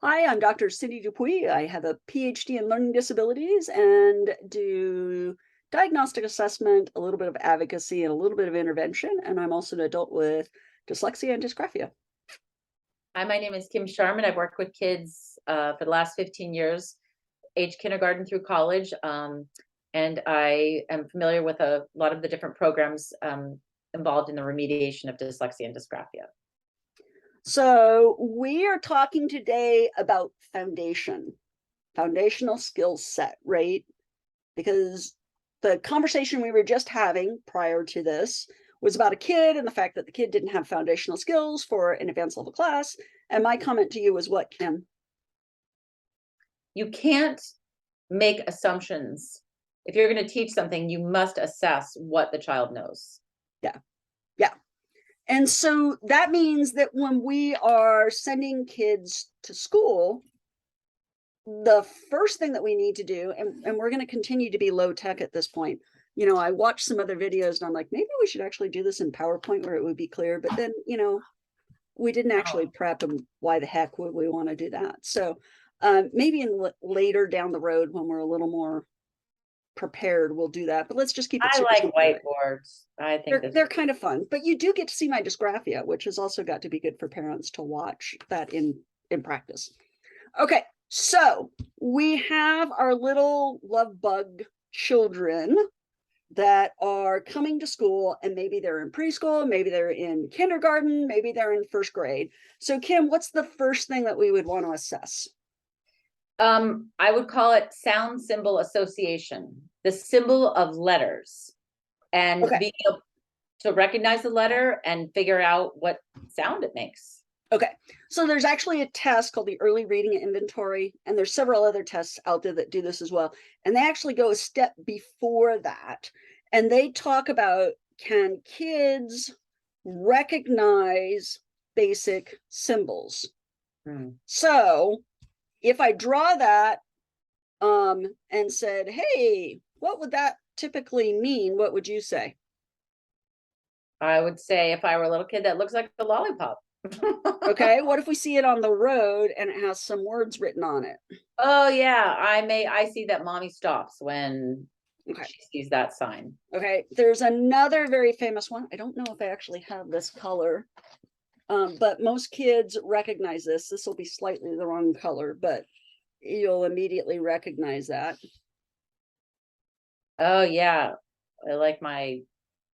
Hi, I'm Dr. Cindy Dupuy. I have a PhD in learning disabilities and do diagnostic assessment, a little bit of advocacy, and a little bit of intervention. And I'm also an adult with dyslexia and dysgraphia. Hi, my name is Kim Sharman. I've worked with kids for the last 15 years, age kindergarten through college. And I am familiar with a lot of the different programs involved in the remediation of dyslexia and dysgraphia. So we are talking today about foundational skill set, right? Because the conversation we were just having prior to this was about a kid and the fact that the kid didn't have foundational skills for an advanced level class. And my comment to you was what, Kim? You can't make assumptions. If you're going to teach something, you must assess what the child knows. Yeah. Yeah. And so that means that when we are sending kids to school, the first thing that we need to do, and we're going to continue to be low tech at this point. I watched some other videos and I'm like, maybe we should actually do this in PowerPoint where it would be clear. But then, we didn't actually prep them. Why the heck would we want to do that? So maybe later down the road when we're a little more prepared, we'll do that. But let's just keep it I super like simple. whiteboards. I think They're kind of fun, but you do get to see my dysgraphia, which has also got to be good for parents to watch that in practice. Okay, so we have our little love bug children that are coming to school, and maybe they're in preschool, maybe they're in kindergarten, maybe they're in first grade. So Kim, what's the first thing that we would want to assess? I would call it sound symbol association, the symbol of letters, and being able to recognize the letter and figure out what sound it makes. Okay, so there's actually a test called the early reading inventory, and there's several other tests out there that do this as well. And they actually go a step before that, and they talk about, can kids recognize basic symbols? So if I draw that and said, hey, what would that typically mean? What would you say? I would say if I were a little kid, that looks like a lollipop. Okay, what if we see it on the road and it has some words written on it? Oh yeah, I see that mommy stops when she sees that sign. Okay, there's another very famous one. I don't know if I actually have this color, but most kids recognize this. This will be slightly the wrong color, but you'll immediately recognize that. Oh yeah, I like my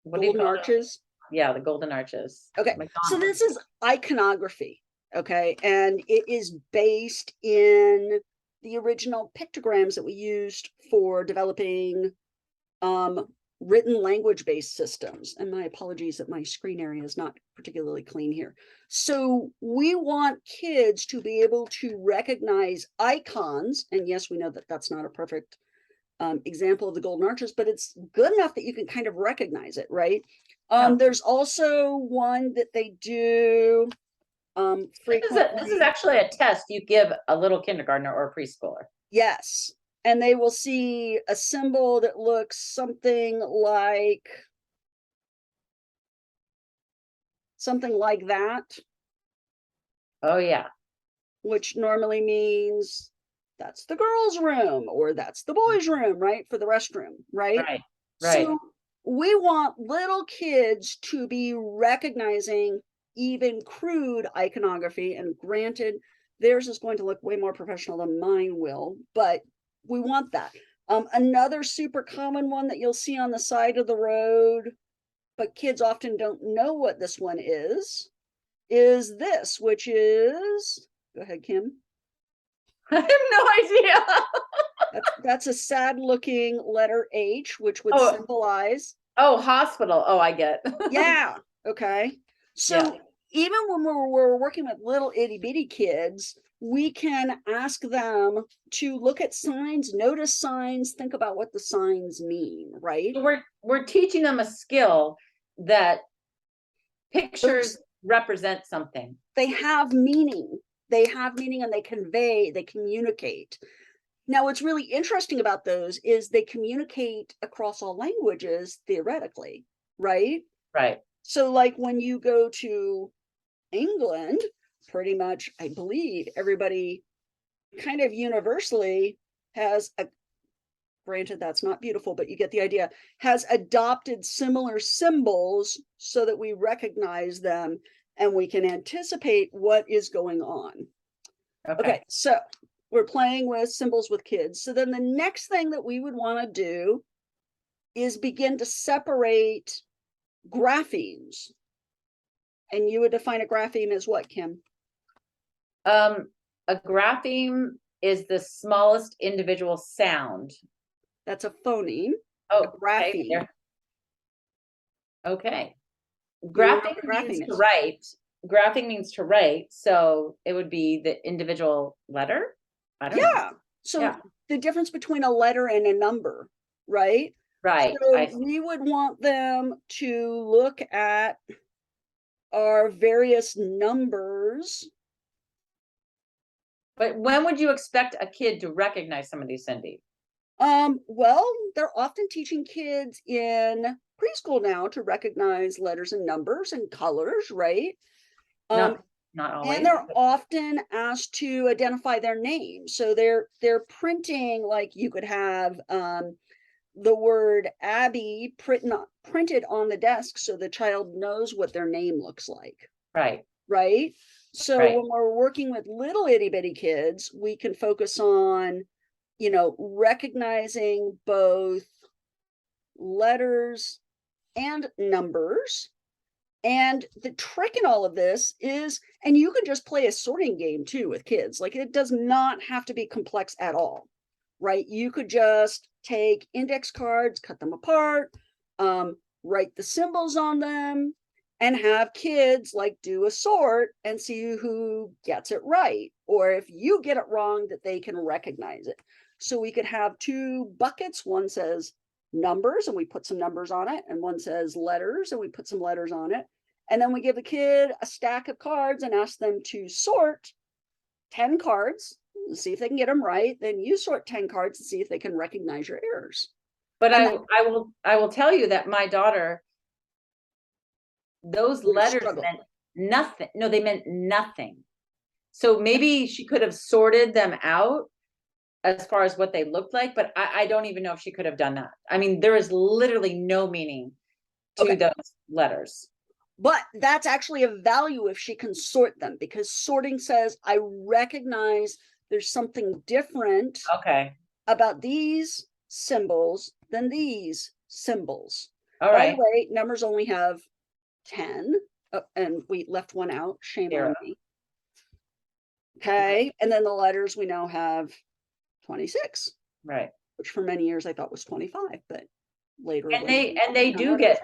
golden arches. Yeah, the golden arches. Okay, so this is iconography. Okay, and it is based in the original pictograms that we used for developing written language-based systems. And my apologies that my screen area is not particularly clean here. So we want kids to be able to recognize icons. And yes, we know that that's not a perfect example of the golden arches, but it's good enough that you can kind of recognize it, right? There's also one that they do frequently. This is actually a test you give a little kindergartner or a preschooler. Yes. And they will see a symbol that looks something like that. Oh yeah. Which normally means that's the girls' room or that's the boys' room, right? For the restroom, right? Right. So we want little kids to be recognizing even crude iconography, and granted, theirs is going to look way more professional than mine will, but we want that. Another super common one that you'll see on the side of the road, but kids often don't know what this one is this, which is, go ahead, Kim. I have no idea. That's a sad looking letter H, which would symbolize. Oh, hospital. Oh, I get. Yeah. Okay. So even when we're working with little itty bitty kids, we can ask them to look at signs, notice signs, think about what the signs mean, right? We're teaching them a skill that pictures represent something. They have meaning. They have meaning and they convey, they communicate. Now, what's really interesting about those is they communicate across all languages, theoretically, right? Right. So like when you go to England, pretty much, I believe everybody kind of universally has granted that's not beautiful, but you get the idea, has adopted similar symbols so that we recognize them and we can anticipate what is going on. Okay, so we're playing with symbols with kids. So then the next thing that we would want to do is begin to separate graphemes. And you would define a grapheme as what, Kim? A grapheme is the smallest individual sound. That's a phoneme. Oh, a grapheme. Okay. Graphing means to write. Graphing means to write. So it would be the individual letter. I don't know. So the difference between a letter and a number, right? Right. So we would want them to look at our various numbers. But when would you expect a kid to recognize some of these, Cindy? Well, they're often teaching kids in preschool now to recognize letters and numbers and colors, right? Not always. And they're often asked to identify their name. So they're printing, like you could have the word Abby printed on the desk so the child knows what their name looks like. Right. So when we're working with little itty bitty kids, we can focus on, recognizing both letters and numbers. And the trick in all of this is, and you can just play a sorting game too with kids. Like, it does not have to be complex at all, right? You could just take index cards, cut them apart, write the symbols on them, and have kids like do a sort and see who gets it right. Or if you get it wrong, that they can recognize it. So we could have two buckets. One says numbers and we put some numbers on it, and one says letters and we put some letters on it. And then we give the kid a stack of cards and ask them to sort 10 cards, see if they can get them right. Then you sort 10 cards and see if they can recognize your errors. But I will tell you that my daughter, those letters meant nothing. No, they meant nothing. So maybe she could have sorted them out as far as what they looked like, but I don't even know if she could have done that. I mean, there is literally no meaning to those letters. But that's actually a value if she can sort them, because sorting says, I recognize there's something different about these symbols than these symbols. By the way, numbers only have 10, and we left one out. Shame on me. Okay, and then the letters we now have 26. Right. Which for many years I thought was 25, but later. And they do get,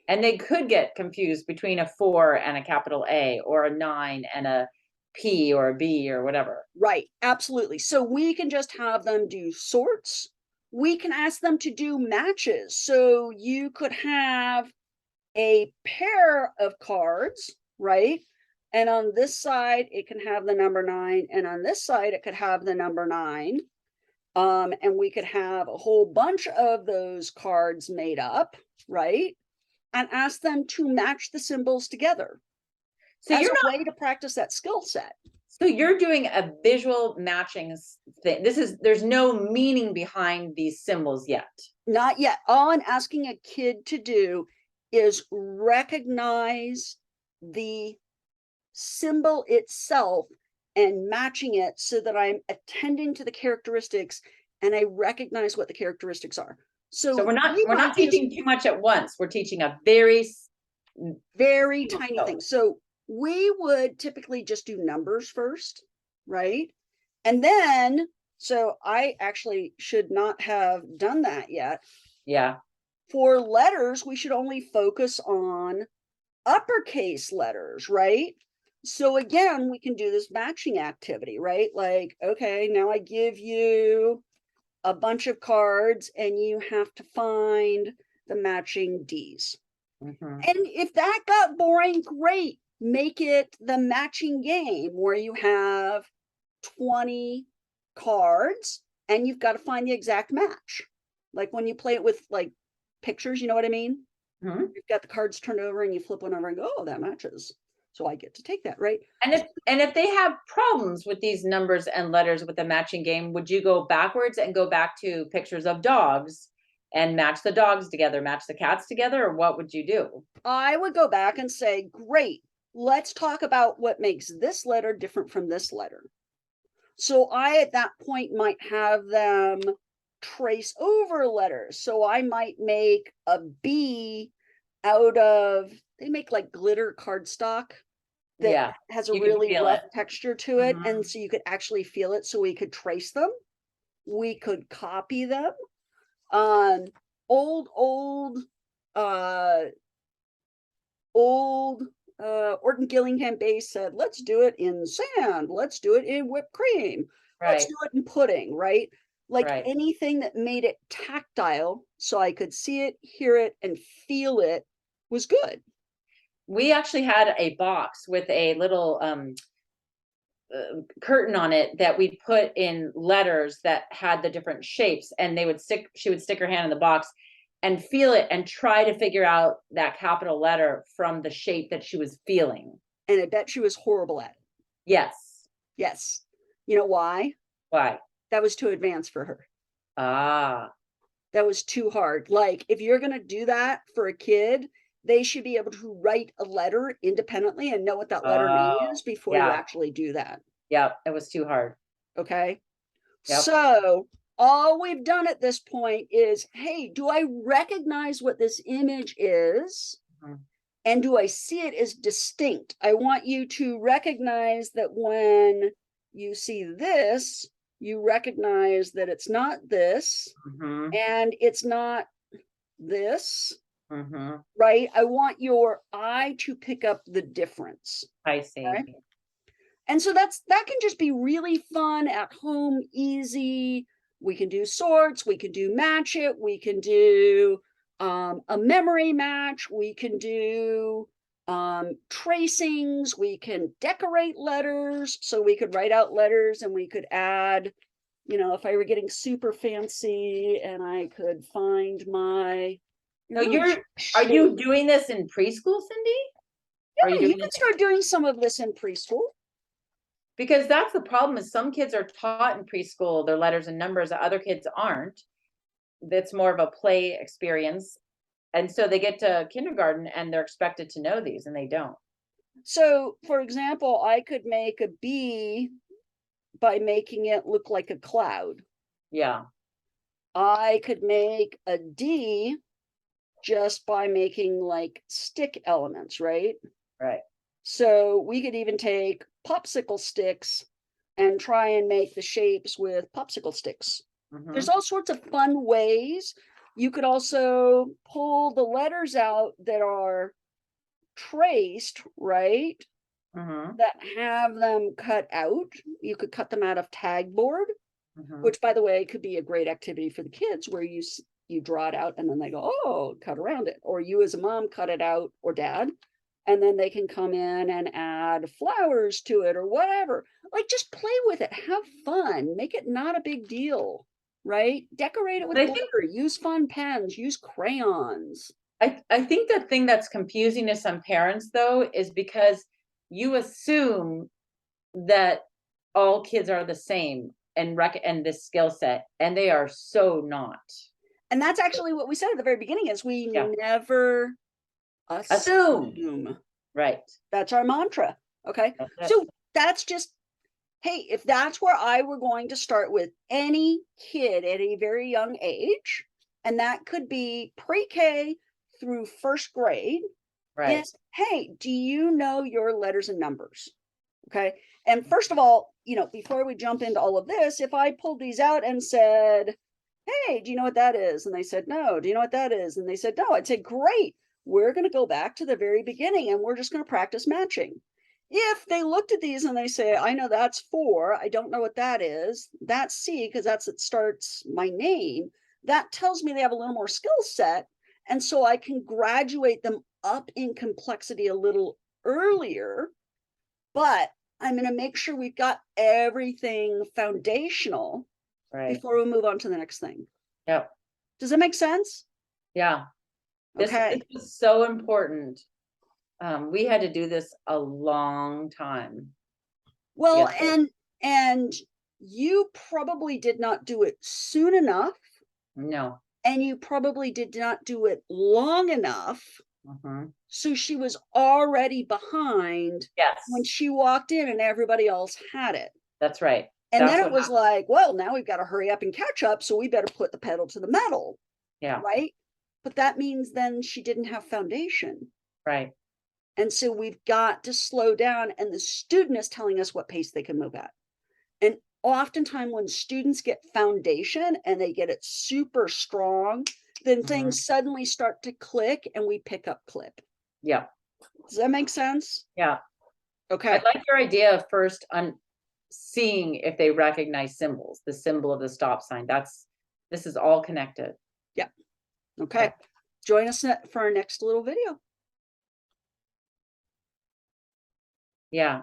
and they could get confused between a 4 and a capital A, or a 9 and a P or a B or whatever. Right, absolutely. So we can just have them do sorts. We can ask them to do matches. So you could have a pair of cards, right? And on this side, it can have the number 9. And on this side, it could have the number 9. And we could have a whole bunch of those cards made up, right? And ask them to match the symbols together. So as a way to practice that skill set. So you're doing a visual matching thing. There's no meaning behind these symbols yet. Not yet. All I'm asking a kid to do is recognize the symbol itself and matching it so that I'm attending to the characteristics and I recognize what the characteristics are. So we're not teaching too much at once. We're teaching a very tiny thing. So we would typically just do numbers first, right? And then, so I actually should not have done that yet. Yeah. For letters, we should only focus on uppercase letters, right? So again, we can do this matching activity, right? Like, okay, now I give you a bunch of cards and you have to find the matching D's. And if that got boring, great. Make it the matching game where you have 20 cards and you've got to find the exact match. Like when you play it with like pictures, you know what I mean? You've got the cards turned over and you flip one over and go, oh, that matches. So I get to take that, right? And if they have problems with these numbers and letters with the matching game, would you go backwards and go back to pictures of dogs and match the dogs together, match the cats together, or what would you do? I would go back and say, great, let's talk about what makes this letter different from this letter. So I, at that point, might have them trace over letters. So I might make a B out of, they make like glitter cardstock that Yeah, has a you can really feel rough it. texture to it. And Mhm. so you could actually feel it. So we could trace them. We could copy them. Um, old, uh, old Orton Gillingham base said, let's do it in sand, let's do it in whipped cream, let's Right, do it in pudding, right? Like right. anything that made it tactile so I could see it, hear it, and feel it was good. We actually had a box with a little curtain on it that we put in letters that had the different shapes, and she would stick her hand in the box and feel it and try to figure out that capital letter from the shape that she was feeling. And I bet she was horrible at it. Yes. Yes. You know why? Why? That was too advanced for her. Ah, That was too hard. Like, if you're going to do that for a kid, they should be able to write a letter independently and know what that letter oh, means before you yeah, actually do that. yeah, it was too hard. Okay. Yep. So all we've done at this point is, hey, do I recognize what this image is? Mhm. And do I see it as distinct? I want you to recognize that when you see this, you recognize that it's not this Mhm. and it's not this, Mhm. right? I want your eye to pick up the difference. I see. Okay. And so that can just be really fun at home, easy. We can do sorts, we can do match it, we can do a memory match, we can do tracings, we can decorate letters. So we could write out letters and we could add, if I were getting super fancy and I could find my No, really are shape. you doing this in preschool, Cindy? Are you Yeah, you doing can this? start doing some of this in preschool. Because that's the problem is some kids are taught in preschool their letters and numbers that other kids aren't. That's more of a play experience. And so they get to kindergarten and they're expected to know these and they don't. So, for example, I could make a bee by making it look like a cloud. Yeah. I could make a D just by making like stick elements, right? Right. So we could even take popsicle sticks and try and make the shapes with popsicle sticks. There's Mhm. all sorts of fun ways. You could also pull the letters out that are traced, right? Mhm. That have them cut out. You could cut them out of tag board, Mhm. which by the way could be a great activity for the kids where you draw it out and then they go, oh, cut around it, or you as a mom cut it out, or dad, and then they can come in and add flowers to it or whatever. Like, just play with it, have fun, make it not a big deal, right? Decorate it But with I think glitter, use fun pens, use crayons. I think the thing that's confusing to some parents though is because you assume that all kids are the same and this skill set, and they are so not. And that's actually what we said at the very beginning, is we Yeah. never Assume. assume. Right. That's our mantra. Okay. That's it. So that's just, hey, if that's where I were going to start with any kid at a very young age, and that could be pre-K through first grade, Right. is, hey, do you know your letters and numbers? Okay. And first of all, before we jump into all of this, if I pulled these out and said, hey, do you know what that is? And they said, no. Do you know what that is? And they said, no. I'd say, great. We're going to go back to the very beginning and we're just going to practice matching. If they looked at these and they say, I know that's 4, I don't know what that is, that's C, because it starts my name, that tells me they have a little more skill set. And so I can graduate them up in complexity a little earlier, but I'm going to make sure we've got everything foundational Right. before we move on to the next thing. Yep. Does that make sense? Yeah. This Okay. is so important We had to do this a long time. Well, Yes. and you probably did not do it soon enough, No. and you probably did not do it long enough. Mhm. So she was already behind when Yes, she walked in and everybody else had it. that's right. And That's then what it was happened. like, well, now we've got to hurry up and catch up. So we better put the pedal to the metal, Yeah, right? But that means then she didn't have foundation. right. And so we've got to slow down. And the student is telling us what pace they can move at. And oftentimes when students get foundation and they get it super strong, then Mhm. things suddenly start to click and we pick up clip. Yeah, Does that make sense? yeah. I Okay. like your idea of first seeing if they recognize symbols, the symbol of the stop sign. This is all connected. Yeah. Okay. Yeah. Join us for our next little video. Yeah.